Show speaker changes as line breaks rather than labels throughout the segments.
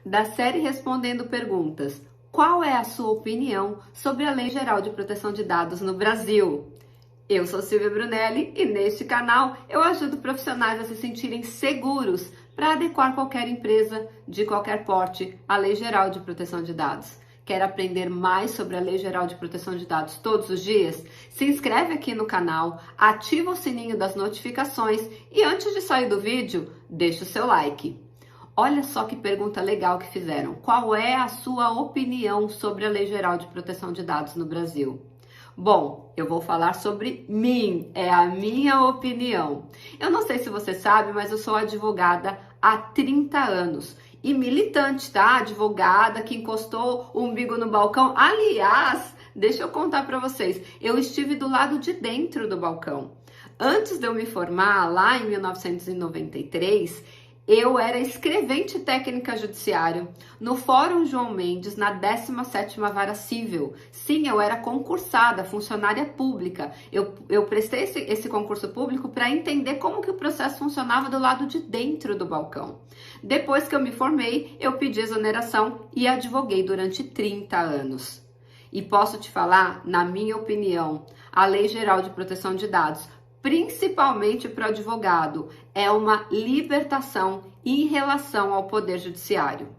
da série Respondendo Perguntas. Qual é a sua opinião sobre a Lei Geral de Proteção de Dados no Brasil? Eu sou Silvia Brunelli e neste canal eu ajudo profissionais a se sentirem seguros para adequar qualquer empresa de qualquer porte à Lei Geral de Proteção de Dados. Quer aprender mais sobre a Lei Geral de Proteção de Dados todos os dias? Se inscreve aqui no canal, ativa o sininho das notificações e antes de sair do vídeo, deixa o seu like. Olha só que pergunta legal que fizeram. Qual é a sua opinião sobre a Lei Geral de Proteção de Dados no Brasil? Bom, eu vou falar sobre mim, é a minha opinião. Eu não sei se você sabe, mas eu sou advogada há 30 anos. E militante, tá? Advogada que encostou o umbigo no balcão. Aliás, deixa eu contar para vocês, eu estive do lado de dentro do balcão. Antes de eu me formar, lá em 1993, eu era escrevente técnica judiciário no Fórum João Mendes, na 17ª Vara Civil. Sim, eu era concursada, funcionária pública. Eu prestei esse concurso público para entender como que o processo funcionava do lado de dentro do balcão. Depois que eu me formei, eu pedi exoneração e advoguei durante 30 anos. E posso te falar, na minha opinião, a Lei Geral de Proteção de Dados, principalmente para o advogado, é uma libertação em relação ao Poder Judiciário.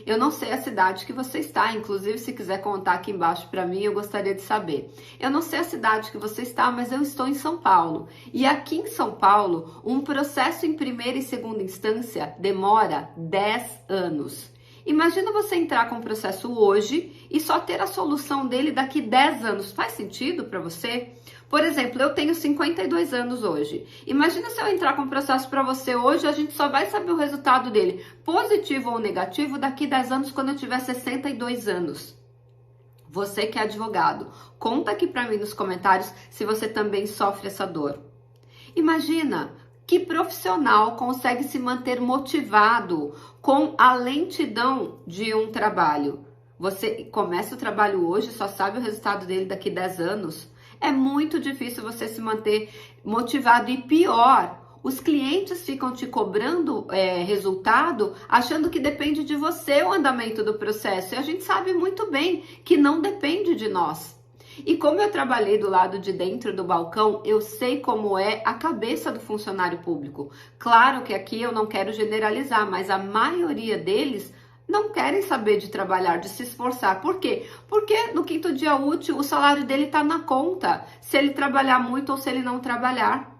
Eu não sei a cidade que você está, inclusive se quiser contar aqui embaixo para mim, eu gostaria de saber. Eu não sei a cidade que você está, mas eu estou em São Paulo. E aqui em São Paulo, um processo em primeira e segunda instância demora 10 anos. Imagina você entrar com um processo hoje e só ter a solução dele daqui 10 anos. Faz sentido para você? Por exemplo, eu tenho 52 anos hoje. Imagina se eu entrar com um processo para você hoje, a gente só vai saber o resultado dele, positivo ou negativo, daqui 10 anos, quando eu tiver 62 anos. Você que é advogado, conta aqui para mim nos comentários se você também sofre essa dor. Imagina que profissional consegue se manter motivado com a lentidão de um trabalho. Você começa o trabalho hoje, só sabe o resultado dele daqui 10 anos. É muito difícil você se manter motivado e pior, os clientes ficam te cobrando resultado, achando que depende de você o andamento do processo. E a gente sabe muito bem que não depende de nós. E como eu trabalhei do lado de dentro do balcão, eu sei como é a cabeça do funcionário público. Claro que aqui eu não quero generalizar, mas a maioria deles não querem saber de trabalhar, de se esforçar. Por quê? Porque no 5º dia útil o salário dele está na conta, se ele trabalhar muito ou se ele não trabalhar.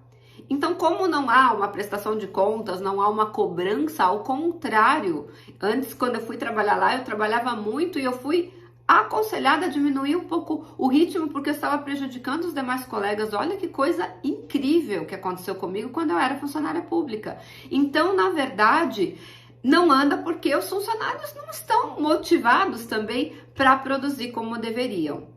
Então, como não há uma prestação de contas, não há uma cobrança, ao contrário. Antes, quando eu fui trabalhar lá, eu trabalhava muito e eu fui aconselhada a diminuir um pouco o ritmo porque eu estava prejudicando os demais colegas. Olha que coisa incrível que aconteceu comigo quando eu era funcionária pública. Então, na verdade, não anda porque os funcionários não estão motivados também para produzir como deveriam.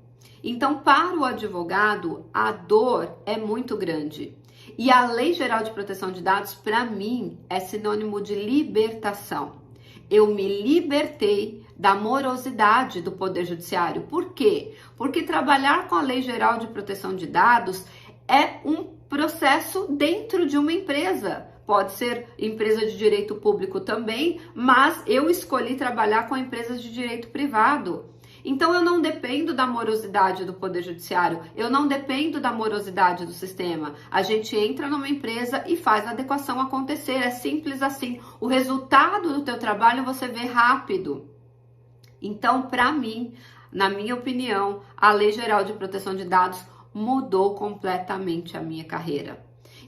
Então, para o advogado, a dor é muito grande. E a Lei Geral de Proteção de Dados, para mim, é sinônimo de libertação. Eu me libertei da morosidade do Poder Judiciário. Por quê? Porque trabalhar com a Lei Geral de Proteção de Dados é um processo dentro de uma empresa. Pode ser empresa de direito público também, mas eu escolhi trabalhar com empresas de direito privado. Então eu não dependo da morosidade do Poder Judiciário, eu não dependo da morosidade do sistema. A gente entra numa empresa e faz a adequação acontecer, é simples assim. O resultado do teu trabalho você vê rápido. Então, para mim, na minha opinião, a Lei Geral de Proteção de Dados mudou completamente a minha carreira.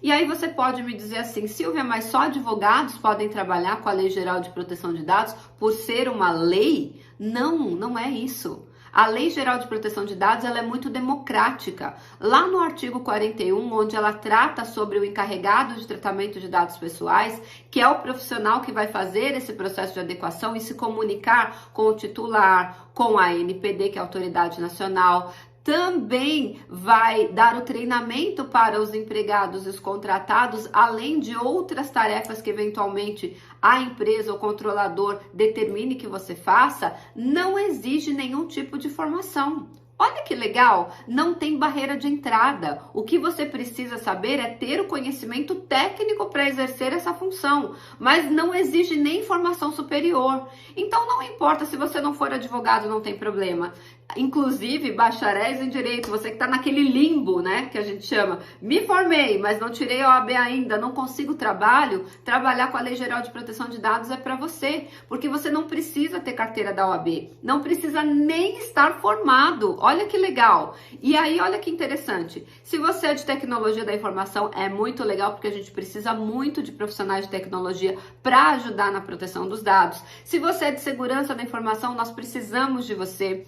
E aí você pode me dizer assim, Silvia, mas só advogados podem trabalhar com a Lei Geral de Proteção de Dados por ser uma lei? Não, não é isso. A Lei Geral de Proteção de Dados ela é muito democrática. Lá no artigo 41, onde ela trata sobre o encarregado de tratamento de dados pessoais, que é o profissional que vai fazer esse processo de adequação e se comunicar com o titular, com a ANPD, que é a Autoridade Nacional, também vai dar o treinamento para os empregados e os contratados, além de outras tarefas que eventualmente a empresa ou controlador determine que você faça, não exige nenhum tipo de formação. Olha que legal, não tem barreira de entrada. O que você precisa saber é ter o conhecimento técnico para exercer essa função, mas não exige nem formação superior. Então não importa se você não for advogado, não tem problema. Inclusive, bacharéis em direito, você que está naquele limbo, né, que a gente chama, me formei, mas não tirei a OAB ainda, não consigo trabalho, trabalhar com a Lei Geral de Proteção de Dados é para você, porque você não precisa ter carteira da OAB, não precisa nem estar formado, olha que legal. E aí, olha que interessante, se você é de tecnologia da informação, é muito legal, porque a gente precisa muito de profissionais de tecnologia para ajudar na proteção dos dados. Se você é de segurança da informação, nós precisamos de você.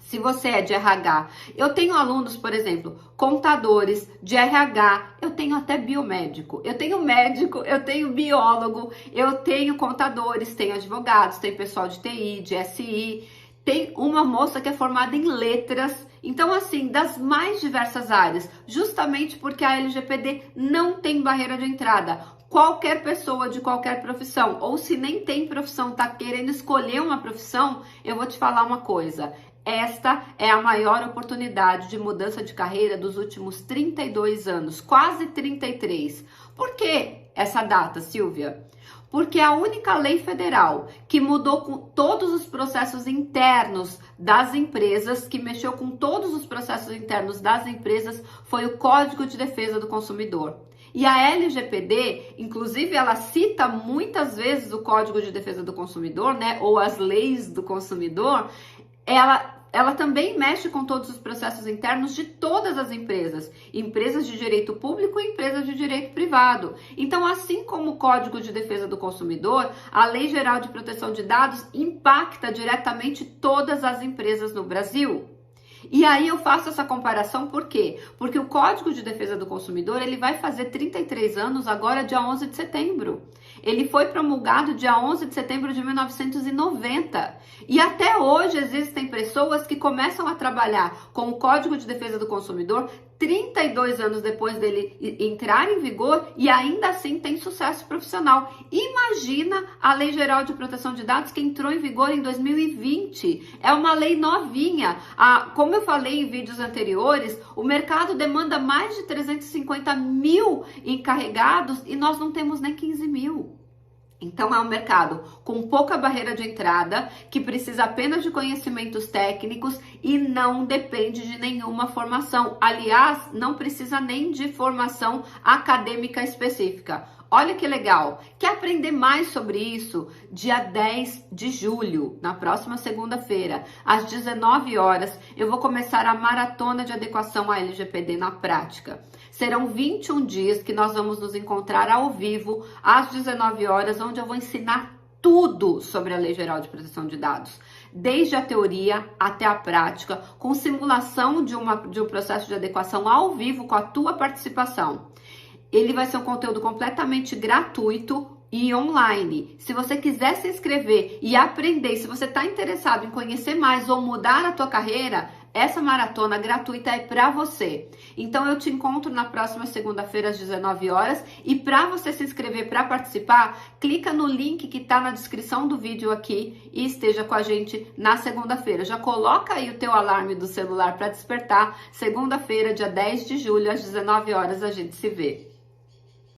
Se você é de RH, eu tenho alunos, por exemplo, contadores, de RH, eu tenho até biomédico, eu tenho médico, eu tenho biólogo, eu tenho contadores, tenho advogados, tem pessoal de TI, de SI, tem uma moça que é formada em letras, então assim, das mais diversas áreas, justamente porque a LGPD não tem barreira de entrada. Qualquer pessoa de qualquer profissão, ou se nem tem profissão, tá querendo escolher uma profissão, eu vou te falar uma coisa. Esta é a maior oportunidade de mudança de carreira dos últimos 32 anos, quase 33. Por que essa data, Silvia? Porque a única lei federal que mudou com todos os processos internos das empresas, que mexeu com todos os processos internos das empresas, foi o Código de Defesa do Consumidor. E a LGPD, inclusive, ela cita muitas vezes o Código de Defesa do Consumidor, né, ou as leis do consumidor. Ela também mexe com todos os processos internos de todas as empresas de direito público e empresas de direito privado. Então, assim como o Código de Defesa do Consumidor, a Lei Geral de Proteção de Dados impacta diretamente todas as empresas no Brasil. E aí eu faço essa comparação por quê? Porque o Código de Defesa do Consumidor, ele vai fazer 33 anos agora, dia 11 de setembro. Ele foi promulgado dia 11 de setembro de 1990. E até hoje existem pessoas que começam a trabalhar com o Código de Defesa do Consumidor 32 anos depois dele entrar em vigor e ainda assim tem sucesso profissional. Imagina a Lei Geral de Proteção de Dados que entrou em vigor em 2020. É uma lei novinha. Como eu falei em vídeos anteriores, o mercado demanda mais de 350 mil encarregados e nós não temos nem 15 mil. Então é um mercado com pouca barreira de entrada, que precisa apenas de conhecimentos técnicos e não depende de nenhuma formação. Aliás, não precisa nem de formação acadêmica específica. Olha que legal! Quer aprender mais sobre isso? Dia 10 de julho, na próxima segunda-feira, às 19 horas, eu vou começar a maratona de adequação à LGPD na prática. Serão 21 dias que nós vamos nos encontrar ao vivo, às 19 horas, onde eu vou ensinar tudo sobre a Lei Geral de Proteção de Dados, desde a teoria até a prática, com simulação de um processo de adequação ao vivo com a tua participação. Ele vai ser um conteúdo completamente gratuito e online. Se você quiser se inscrever e aprender, se você está interessado em conhecer mais ou mudar a tua carreira, essa maratona gratuita é para você. Então eu te encontro na próxima segunda-feira às 19 horas e para você se inscrever para participar, clica no link que está na descrição do vídeo aqui e esteja com a gente na segunda-feira. Já coloca aí o teu alarme do celular para despertar. Segunda-feira, dia 10 de julho, às 19 horas, a gente se vê.